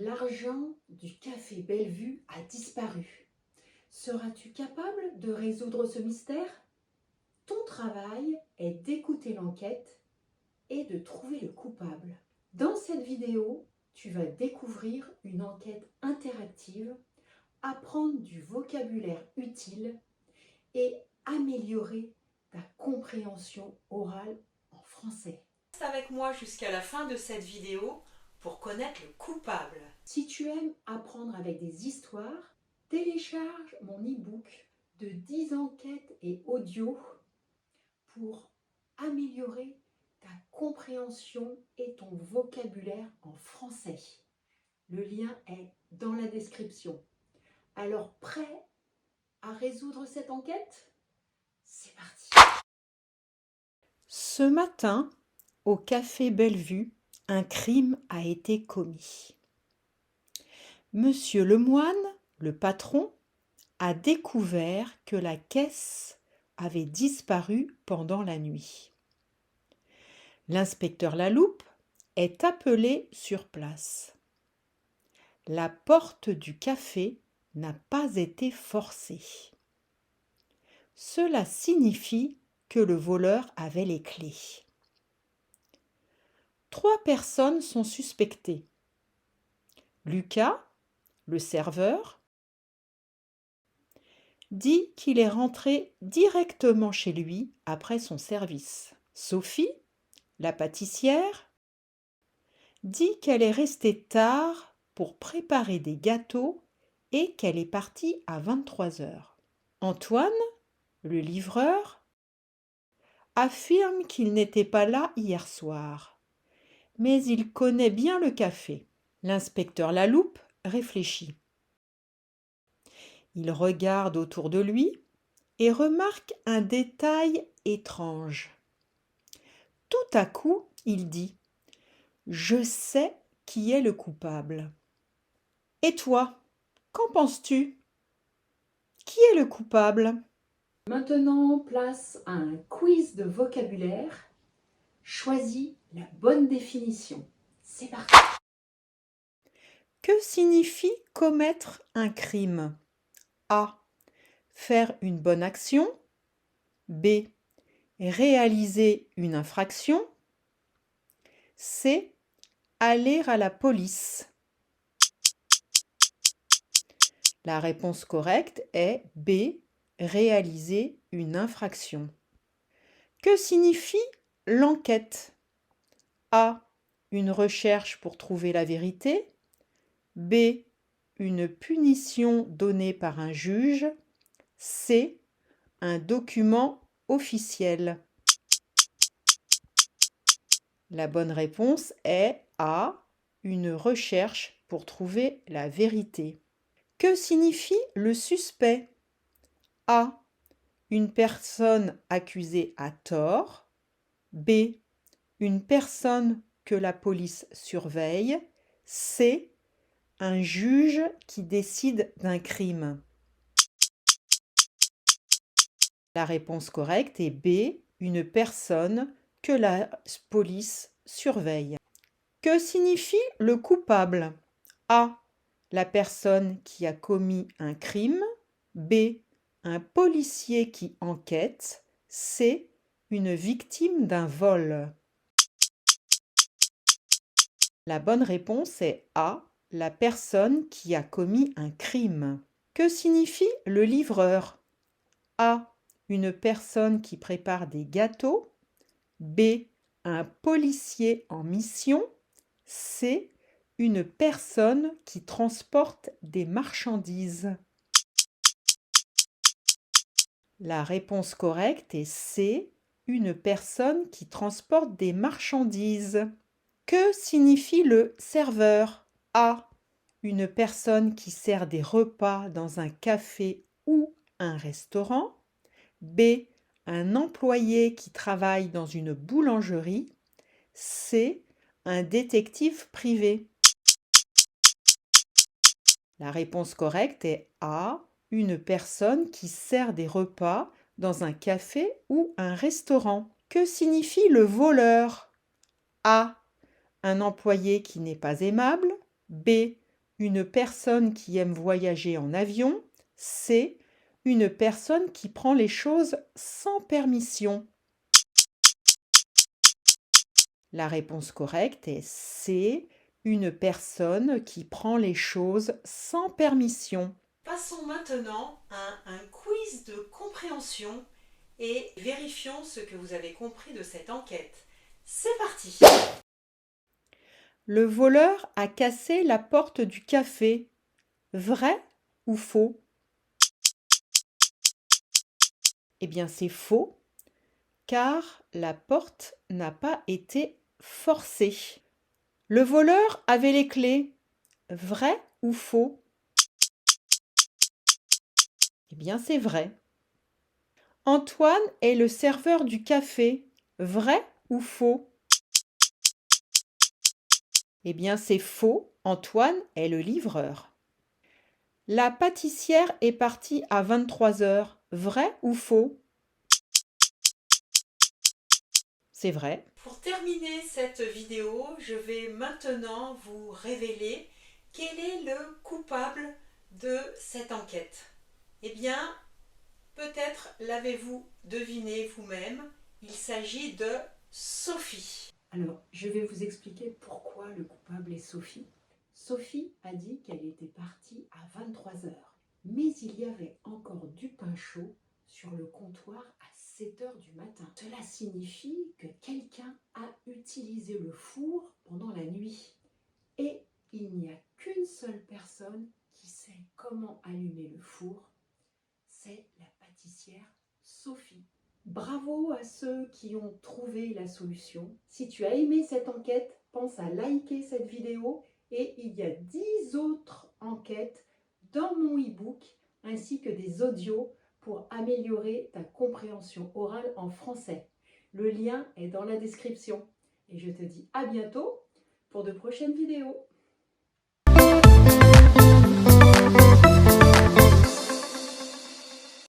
L'argent du café Bellevue a disparu. Seras-tu capable de résoudre ce mystère? Ton travail est d'écouter l'enquête et de trouver le coupable. Dans cette vidéo, tu vas découvrir une enquête interactive, apprendre du vocabulaire utile et améliorer ta compréhension orale en français. Reste avec moi jusqu'à la fin de cette vidéo pour connaître le coupable. Si tu aimes apprendre avec des histoires, télécharge mon e-book de 10 enquêtes et audio pour améliorer ta compréhension et ton vocabulaire en français. Le lien est dans la description. Alors, prêt à résoudre cette enquête? C'est parti! Ce matin, au café Bellevue, un crime a été commis. Monsieur Lemoine, le patron, a découvert que la caisse avait disparu pendant la nuit. L'inspecteur Laloupe est appelé sur place. La porte du café n'a pas été forcée. Cela signifie que le voleur avait les clés. 3 personnes sont suspectées. Lucas, le serveur, dit qu'il est rentré directement chez lui après son service. Sophie, la pâtissière, dit qu'elle est restée tard pour préparer des gâteaux et qu'elle est partie à 23 heures. Antoine, le livreur, affirme qu'il n'était pas là hier soir, mais il connaît bien le café. L'inspecteur Laloupe réfléchit. Il regarde autour de lui et remarque un détail étrange. Tout à coup, il dit « Je sais qui est le coupable. » Et toi, qu'en penses-tu? Qui est le coupable? Maintenant, place à un quiz de vocabulaire. Choisis la bonne définition. C'est parti! Que signifie commettre un crime? A. Faire une bonne action. B. Réaliser une infraction. C. Aller à la police. La réponse correcte est B. Réaliser une infraction. Que signifie l'enquête? A. Une recherche pour trouver la vérité. B. Une punition donnée par un juge. C. Un document officiel. La bonne réponse est A. Une recherche pour trouver la vérité. Que signifie le suspect? A. Une personne accusée à tort. B. Une personne que la police surveille. C. Un juge qui décide d'un crime. La réponse correcte est B. Une personne que la police surveille. Que signifie le coupable? A. La personne qui a commis un crime. B. Un policier qui enquête. C. Une victime d'un vol. La bonne réponse est A. La personne qui a commis un crime. Que signifie le livreur? A. Une personne qui prépare des gâteaux. B. Un policier en mission. C. Une personne qui transporte des marchandises. La réponse correcte est C. Une personne qui transporte des marchandises. Que signifie le serveur? A. Une personne qui sert des repas dans un café ou un restaurant. B. Un employé qui travaille dans une boulangerie. C. Un détective privé. La réponse correcte est A. Une personne qui sert des repas dans un café ou un restaurant. Que signifie le voleur? A. Un employé qui n'est pas aimable. B. une personne qui aime voyager en avion. C, une personne qui prend les choses sans permission. La réponse correcte est C, une personne qui prend les choses sans permission. Passons maintenant à un quiz de compréhension et vérifions ce que vous avez compris de cette enquête. C'est parti! Le voleur a cassé la porte du café. Vrai ou faux? Eh bien, c'est faux, car la porte n'a pas été forcée. Le voleur avait les clés. Vrai ou faux? Eh bien, c'est vrai. Antoine est le serveur du café. Vrai ou faux? Eh bien, c'est faux. Antoine est le livreur. La pâtissière est partie à 23 heures. Vrai ou faux? C'est vrai. Pour terminer cette vidéo, je vais maintenant vous révéler quel est le coupable de cette enquête. Eh bien, peut-être l'avez-vous deviné vous-même, il s'agit de Sophie. Alors, je vais vous expliquer pourquoi le coupable est Sophie. Sophie a dit qu'elle était partie à 23 heures, mais il y avait encore du pain chaud sur le comptoir à 7 heures du matin. Cela signifie que quelqu'un a utilisé le four pendant la nuit. Et il n'y a qu'une seule personne qui sait comment allumer le four, c'est la pâtissière Sophie. Bravo à ceux qui ont trouvé la solution. Si tu as aimé cette enquête, pense à liker cette vidéo et il y a 10 autres enquêtes dans mon e-book ainsi que des audios pour améliorer ta compréhension orale en français. Le lien est dans la description et je te dis à bientôt pour de prochaines vidéos.